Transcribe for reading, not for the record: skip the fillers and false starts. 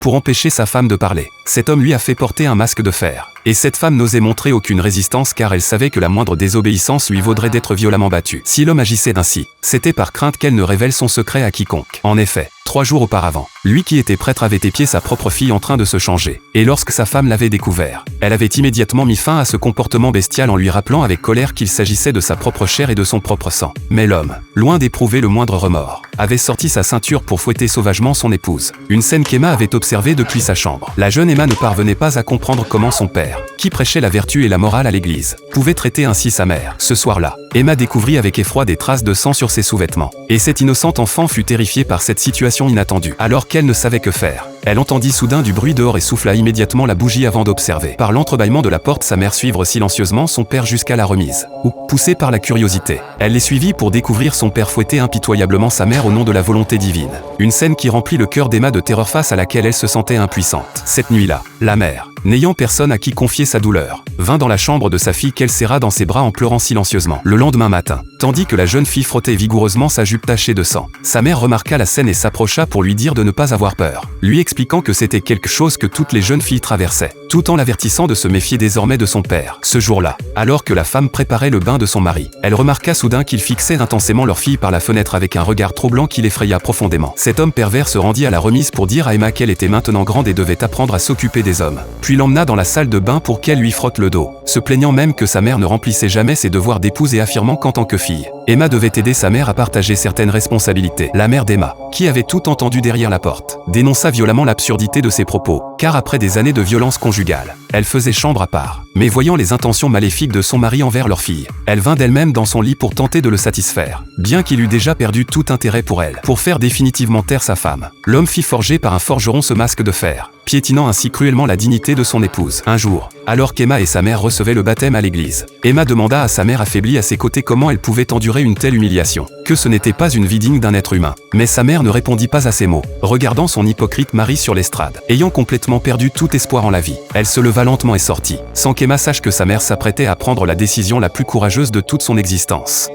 pour empêcher sa femme de parler. Cet homme lui a fait porter un masque de fer. Et cette femme n'osait montrer aucune résistance car elle savait que la moindre désobéissance lui vaudrait d'être violemment battue. Si l'homme agissait ainsi, c'était par crainte qu'elle ne révèle son secret à quiconque. En effet, 3 jours auparavant, lui qui était prêtre avait épié sa propre fille en train de se changer. Et lorsque sa femme l'avait découvert, elle avait immédiatement mis fin à ce comportement bestial en lui rappelant avec colère qu'il s'agissait de sa propre chair et de son propre sang. Mais l'homme, loin d'éprouver le moindre remords, avait sorti sa ceinture pour fouetter sauvagement son épouse. Une scène qu'Emma avait observée depuis sa chambre. La jeune Emma ne parvenait pas à comprendre comment son père, qui prêchait la vertu et la morale à l'église, pouvait traiter ainsi sa mère. Ce soir-là, Emma découvrit avec effroi des traces de sang sur ses sous-vêtements. Et cette innocente enfant fut terrifiée par cette situation inattendue. Alors qu'elle ne savait que faire, elle entendit soudain du bruit dehors et souffla immédiatement la bougie avant d'observer, par l'entrebâillement de la porte, sa mère suivre silencieusement son père jusqu'à la remise. Où, poussée par la curiosité, elle les suivit pour découvrir son père fouetter impitoyablement sa mère au nom de la volonté divine. Une scène qui remplit le cœur d'Emma de terreur face à laquelle elle se sentait impuissante. Cette nuit-là, la mère, n'ayant personne à qui confier sa douleur, vint dans la chambre de sa fille qu'elle serra dans ses bras en pleurant silencieusement. Le lendemain matin, tandis que la jeune fille frottait vigoureusement sa jupe tachée de sang, sa mère remarqua la scène et s'approcha pour lui dire de ne pas avoir peur, lui expliquant que c'était quelque chose que toutes les jeunes filles traversaient, tout en l'avertissant de se méfier désormais de son père. Ce jour-là, alors que la femme préparait le bain de son mari, elle remarqua soudain qu'il fixait intensément leur fille par la fenêtre avec un regard troublant qui l'effraya profondément. Cet homme pervers se rendit à la remise pour dire à Emma qu'elle était maintenant grande et devait apprendre à s'occuper des hommes, puis l'emmena dans la salle de bain pour qu'elle lui frotte le dos, se plaignant même que sa mère ne remplissait jamais ses devoirs d'épouse et affirmant qu'en tant que fille, Emma devait aider sa mère à partager certaines responsabilités. La mère d'Emma, qui avait tout entendu derrière la porte, dénonça violemment l'absurdité de ses propos, car après des années de violence conjugale, elle faisait chambre à part. Mais voyant les intentions maléfiques de son mari envers leur fille, elle vint d'elle-même dans son lit pour tenter de le satisfaire, bien qu'il eût déjà perdu tout intérêt pour elle. Pour faire définitivement taire sa femme, l'homme fit forger par un forgeron ce masque de fer, piétinant ainsi cruellement la dignité de son épouse. Un jour, alors qu'Emma et sa mère recevaient le baptême à l'église, Emma demanda à sa mère affaiblie à ses côtés comment elle pouvait endurer une telle humiliation, que ce n'était pas une vie digne d'un être humain. Mais sa mère ne répondit pas à ces mots, regardant son hypocrite mari sur l'estrade. Ayant complètement perdu tout espoir en la vie, elle se leva lentement et sortit, sans qu'Emma sache que sa mère s'apprêtait à prendre la décision la plus courageuse de toute son existence.